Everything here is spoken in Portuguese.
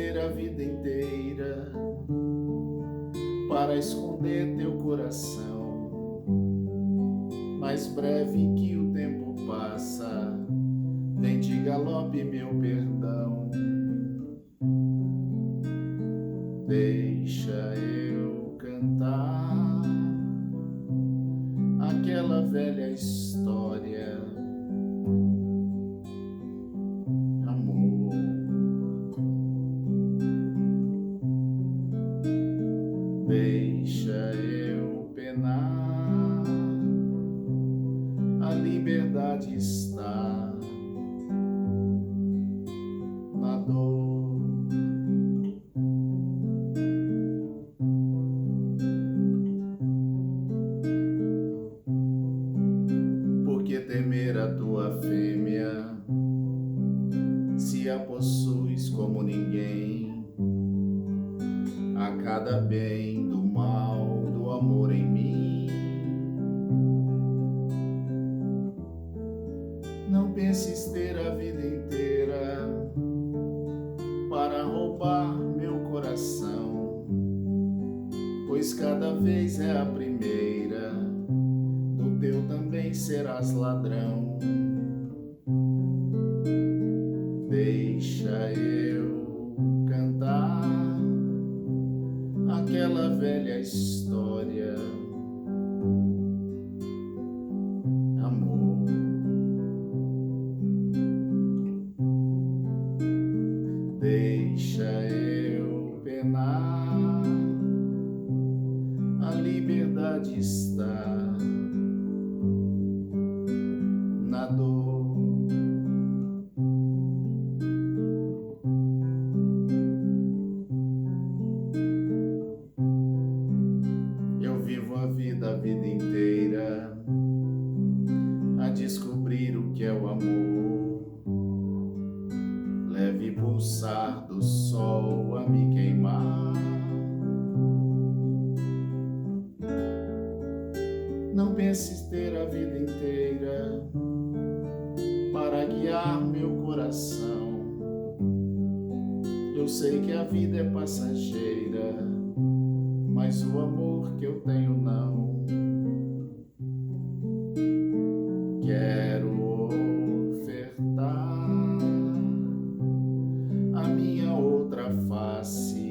ter a vida inteira para esconder teu coração. Mais breve que o tempo passa, vem de galope meu perdão. Deixa eu cantar aquela velha história. Amor, deixa eu penar, a liberdade está na dor. Por que temer a tua fêmea, se a possuis como ninguém? A cada bem do mal, do amor em mim. Não penses ter a vida inteira para roubar meu coração, pois cada vez é a primeira, do teu também serás ladrão. Deixa eu cantar aquela velha história. Amor, deixa eu penar, a liberdade está na dor. Eu vivo a vida inteira a descobrir o que é o amor. Leve pulsar do sol a me queimar. Não penses ter a vida inteira para guiar meu coração. Eu sei que a vida é passageira, mas o amor que eu tenho não. Quero ofertar a minha outra face,